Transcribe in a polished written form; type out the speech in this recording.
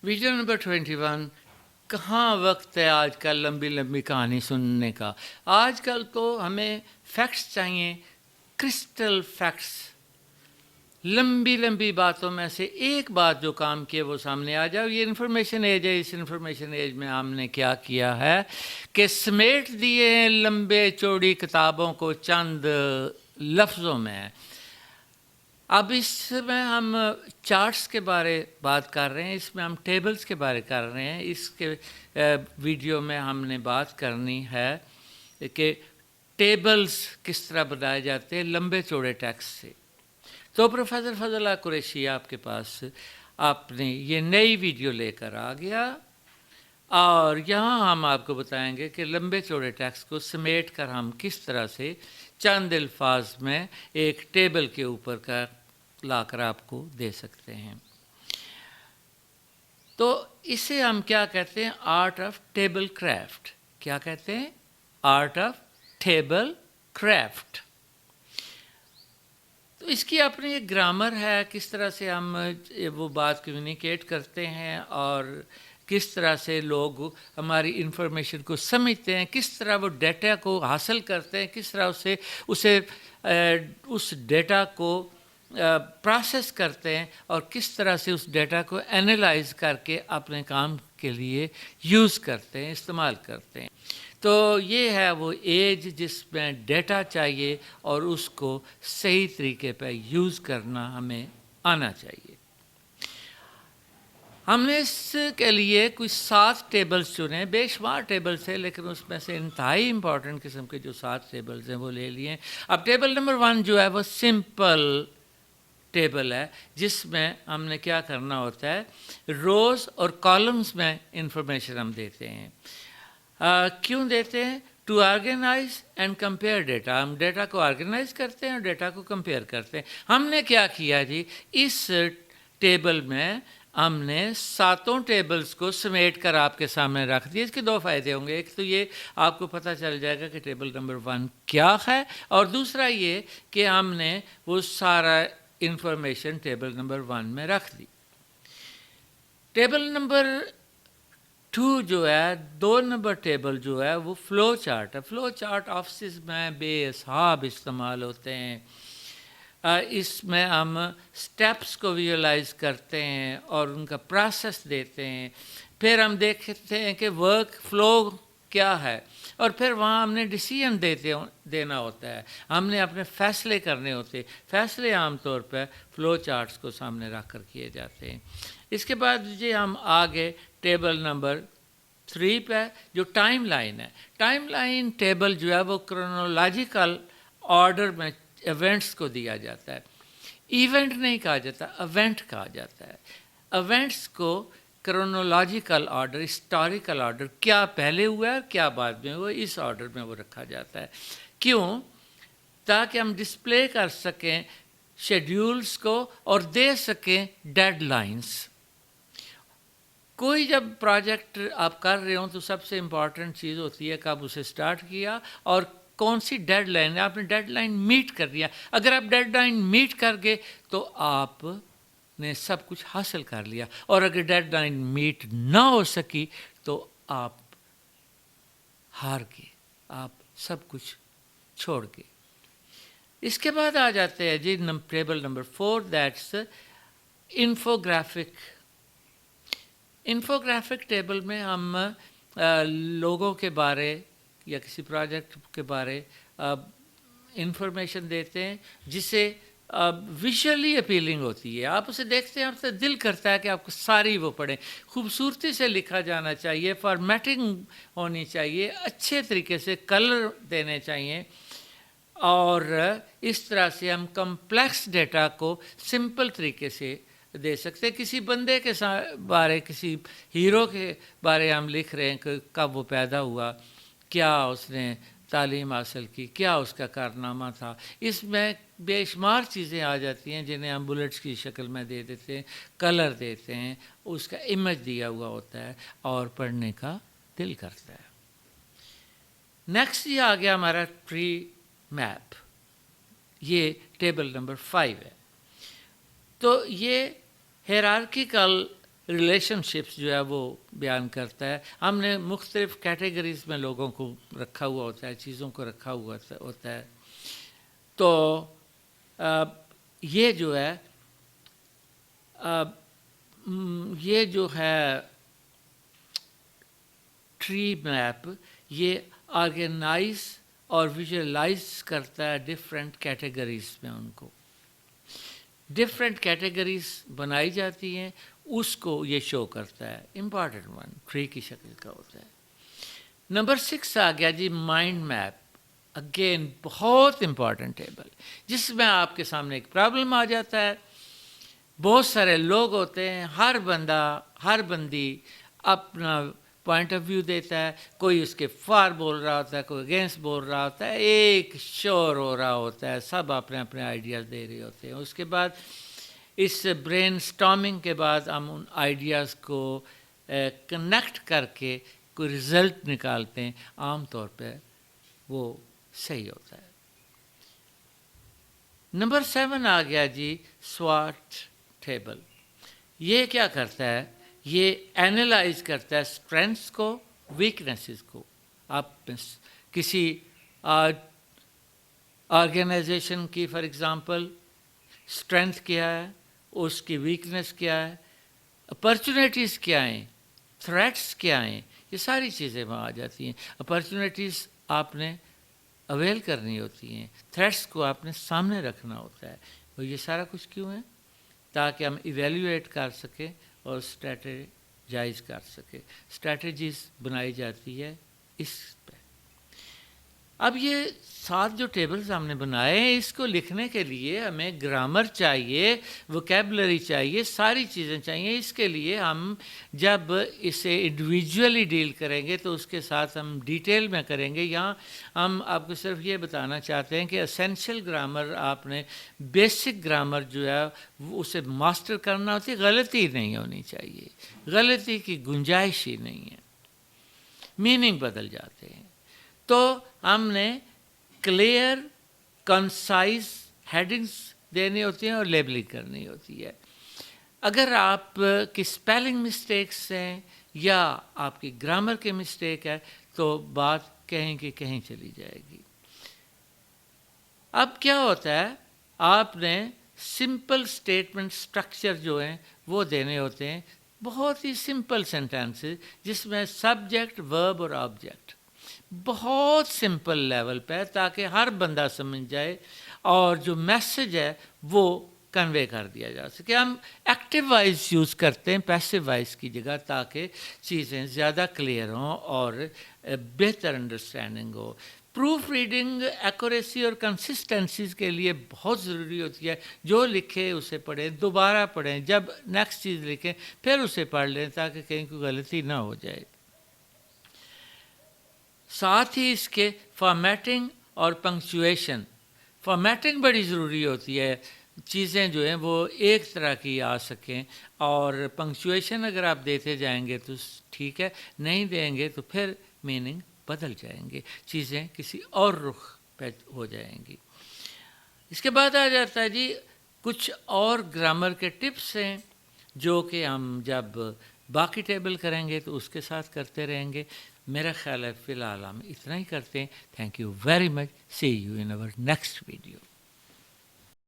Video number 21। कहाँ वक्त है आज कल लंबी लंबी कहानी सुनने का। आजकल तो हमें फैक्ट्स चाहिए, क्रिस्टल फैक्ट्स। लंबी लंबी बातों में से एक बात जो काम किए वो सामने आ जाए। ये इन्फॉर्मेशन एज है। इस इन्फॉर्मेशन एज में हमने क्या किया है कि समेट दिए हैं लंबे चौड़ी किताबों को चंद लफ्ज़ों में। अब इसमें हम चार्ट्स के बारे बात कर रहे हैं, इसमें हम टेबल्स के बारे कर रहे हैं। इसके वीडियो में हमने बात करनी है कि टेबल्स किस तरह बनाए जाते हैं लंबे चौड़े टेक्स्ट से। तो प्रोफेसर फजल कुरैशी आपके पास आपने ये नई वीडियो लेकर आ गया और यहाँ हम आपको बताएंगे कि लंबे चौड़े टेक्स्ट को समेट कर हम किस तरह से चंद अल्फाज में एक टेबल के ऊपर का लाकर आपको दे सकते हैं। तो इसे हम क्या कहते हैं? Art of table craft. क्या कहते हैं? Art of table craft. तो इसकी अपनी एक ग्रामर है, किस तरह से हम वो बात कम्युनिकेट करते हैं और किस तरह से लोग हमारी इन्फॉर्मेशन को समझते हैं, किस तरह वो डेटा को हासिल करते हैं, किस तरह उस डेटा को प्रोसेस करते हैं और किस तरह से उस डेटा को एनालाइज करके अपने काम के लिए यूज़ करते हैं, इस्तेमाल करते हैं। तो ये है वो एज जिसमें डेटा चाहिए और उसको सही तरीके पर यूज़ करना हमें आना चाहिए। हमने इसके लिए कुछ 7 टेबल्स चुने। बेशुमार टेबल्स है, लेकिन उसमें से इंतहाई इम्पॉर्टेंट किस्म के जो 7 टेबल्स हैं वो ले लिए। अब टेबल नंबर 1 जो है वो सिंपल टेबल है, जिसमें हमने क्या करना होता है, रोज़ और कॉलम्स में इंफॉर्मेशन हम देते हैं। क्यों देते हैं? To organise and compare data. हम डेटा को ऑर्गेनाइज करते हैं और डेटा को कंपेयर करते हैं। हमने क्या किया जी, इस टेबल में हमने 7 टेबल्स को समेट कर आपके सामने रख दिए। इसके 2 फ़ायदे होंगे। एक तो ये आपको पता चल जाएगा कि टेबल नंबर 1 क्या है, और दूसरा ये कि हमने वो सारा इंफॉर्मेशन टेबल नंबर 1 में रख दी। टेबल नंबर 2 जो है, 2 नंबर टेबल जो है वो फ़्लो चार्ट है। फ़्लो चार्ट ऑफिस में बेहिसाब इस्तेमाल होते हैं। इसमें हम स्टेप्स को विजुलाइज करते हैं और उनका प्रोसेस देते हैं। फिर हम देखते हैं कि वर्क फ्लो क्या है, और फिर वहाँ हमने डिसीजन देना होता है, हमने अपने फैसले करने होते हैं। फैसले आमतौर पर फ़्लो चार्ट्स को सामने रख कर किए जाते हैं। इसके बाद जी हम आगे टेबल नंबर 3 पे जो टाइम लाइन है। टाइम लाइन टेबल जो है वो क्रोनोलॉजिकल ऑर्डर में इवेंट्स को दिया जाता है। इवेंट नहीं कहा जाता, इवेंट कहा जाता है। इवेंट्स को क्रोनोलॉजिकल ऑर्डर, हिस्टोरिकल ऑर्डर, क्या पहले हुआ है क्या बाद में हुआ, इस ऑर्डर में वो रखा जाता है। क्यों? ताकि हम डिस्प्ले कर सकें शेड्यूल्स को और दे सकें डेडलाइंस। कोई जब प्रोजेक्ट आप कर रहे हो तो सबसे इम्पॉर्टेंट चीज़ होती है कब उसे स्टार्ट किया और कौन सी डेडलाइन है, आपने डेडलाइन मीट कर दिया। अगर आप डेडलाइन मीट कर गए तो आपने सब कुछ हासिल कर लिया, और अगर डेडलाइन मीट ना हो सकी तो आप हार गए, आप सब कुछ छोड़ गए। इसके बाद आ जाते हैं जी table number 4, that's infographic. Infographic table में हम लोगों के बारे या किसी प्रोजेक्ट के बारे इंफॉर्मेशन देते हैं जिसे विजुअली अपीलिंग होती है। आप उसे देखते हैं, आपसे दिल करता है कि आपको सारी वो पढ़ें। खूबसूरती से लिखा जाना चाहिए, फॉर्मेटिंग होनी चाहिए, अच्छे तरीके से कलर देने चाहिए, और इस तरह से हम कम्प्लेक्स डेटा को सिंपल तरीके से दे सकते हैं। किसी बंदे के बारे, किसी हीरो के बारे हम लिख रहे हैं कि कब वो पैदा हुआ, क्या उसने तालीम हासिल की, क्या उसका कारनामा था। इसमें बेशुमार चीज़ें आ जाती हैं जिन्हें हम बुलेट्स की शक्ल में दे देते हैं, कलर देते हैं, उसका इमेज दिया हुआ होता है और पढ़ने का दिल करता है। नेक्स्ट ये आ गया हमारा ट्री मैप। ये टेबल नंबर 5 है। तो ये हायरार्किकल ریلیشن شپس جو ہے وہ بیان کرتا ہے. ہم نے مختلف کیٹیگریز میں لوگوں کو رکھا ہوا ہوتا ہے, چیزوں کو رکھا ہوا ہوتا ہے. تو یہ جو ہے ٹری میپ یہ آرگنائز اور ویژولائز کرتا ہے ڈفرینٹ کیٹیگریز میں. ان کو ڈفرینٹ کیٹیگریز بنائی جاتی ہیں, اس کو یہ شو کرتا ہے. امپارٹنٹ ون ٹری کی شکل کا ہوتا ہے. نمبر 6 آ گیا جی مائنڈ میپ. اگین بہت امپارٹنٹ ٹیبل, جس میں آپ کے سامنے ایک پرابلم آ جاتا ہے. بہت سارے لوگ ہوتے ہیں, ہر بندی اپنا پوائنٹ آف ویو دیتا ہے. کوئی اس کے فار بول رہا ہوتا ہے, کوئی اگینسٹ بول رہا ہوتا ہے, ایک شور ہو رہا ہوتا ہے, سب اپنے اپنے آئیڈیاز دے رہے ہوتے ہیں. اس کے بعد اس برین سٹارمنگ کے بعد ہم ان آئیڈیاز کو کنیکٹ کر کے کوئی رزلٹ نکالتے ہیں. عام طور پہ وہ صحیح ہوتا ہے. نمبر 7 آ گیا جی سواٹ ٹیبل. یہ کیا کرتا ہے؟ یہ اینالائز کرتا ہے اسٹرینتھس کو, ویکنیسز کو. آپ کسی آرگنائزیشن کی فار ایگزامپل اسٹرینتھ کیا ہے, اس کی ویکنیس کیا ہے, اپرچونیٹیز کیا ہیں, تھریٹس کیا ہیں, یہ ساری چیزیں وہاں آ جاتی ہیں. اپرچونیٹیز آپ نے اویل کرنی ہوتی ہیں, تھریٹس کو آپ نے سامنے رکھنا ہوتا ہے. اور یہ سارا کچھ کیوں ہے؟ تاکہ ہم ایویلیویٹ کر سکیں اور اسٹریٹجائز کر سکیں. اسٹریٹجیز بنائی جاتی ہے اس پہ. اب یہ 7 جو ٹیبلز ہم نے بنائے ہیں, اس کو لکھنے کے لیے ہمیں گرامر چاہیے, ووکیبلری چاہیے, ساری چیزیں چاہیے. اس کے لیے ہم جب اسے انڈیویجولی ڈیل کریں گے تو اس کے ساتھ ہم ڈیٹیل میں کریں گے. یہاں ہم آپ کو صرف یہ بتانا چاہتے ہیں کہ اسینشیل گرامر آپ نے بیسک گرامر جو ہے اسے ماسٹر کرنا ہوتی ہے. غلطی نہیں ہونی چاہیے, غلطی کی گنجائش ہی نہیں ہے, میننگ بدل جاتے ہیں. تو ہم نے کلیئر کنسائز ہیڈنگس دینے ہوتی ہیں اور لیبلنگ کرنی ہوتی ہے. اگر آپ کی اسپیلنگ مسٹیکس ہیں یا آپ کی گرامر کے مسٹیک ہے تو بات کہیں کہ کہیں چلی جائے گی. اب کیا ہوتا ہے, آپ نے سمپل اسٹیٹمنٹ اسٹرکچر جو ہیں وہ دینے ہوتے ہیں. بہت ہی سمپل سینٹینسز جس میں سبجیکٹ, ورب اور آبجیکٹ بہت سمپل لیول پہ, تاکہ ہر بندہ سمجھ جائے اور جو میسج ہے وہ کنوے کر دیا جا سکے. ہم ایکٹیو وائز یوز کرتے ہیں پیسو وائز کی جگہ, تاکہ چیزیں زیادہ کلیئر ہوں اور بہتر انڈرسٹینڈنگ ہو. پروف ریڈنگ ایکوریسی اور کنسسٹنسیز کے لیے بہت ضروری ہوتی ہے. جو لکھے اسے پڑھیں, دوبارہ پڑھیں, جب نیکسٹ چیز لکھیں پھر اسے پڑھ لیں تاکہ کہیں کوئی غلطی نہ ہو جائے. ساتھ ہی اس کے فارمیٹنگ اور پنکچویشن. فارمیٹنگ بڑی ضروری ہوتی ہے, چیزیں جو ہیں وہ ایک طرح کی آ سکیں, اور پنکچویشن اگر آپ دیتے جائیں گے تو ٹھیک ہے, نہیں دیں گے تو پھر میننگ بدل جائیں گے, چیزیں کسی اور رخ پہ ہو جائیں گی. اس کے بعد آ جاتا ہے جی کچھ اور گرامر کے ٹپس ہیں جو کہ ہم جب باقی ٹیبل کریں گے تو اس کے ساتھ کرتے رہیں گے. میرا خیال ہے فی الحال ہم اتنا ہی کرتے ہیں. Thank you very much. See you in our next video.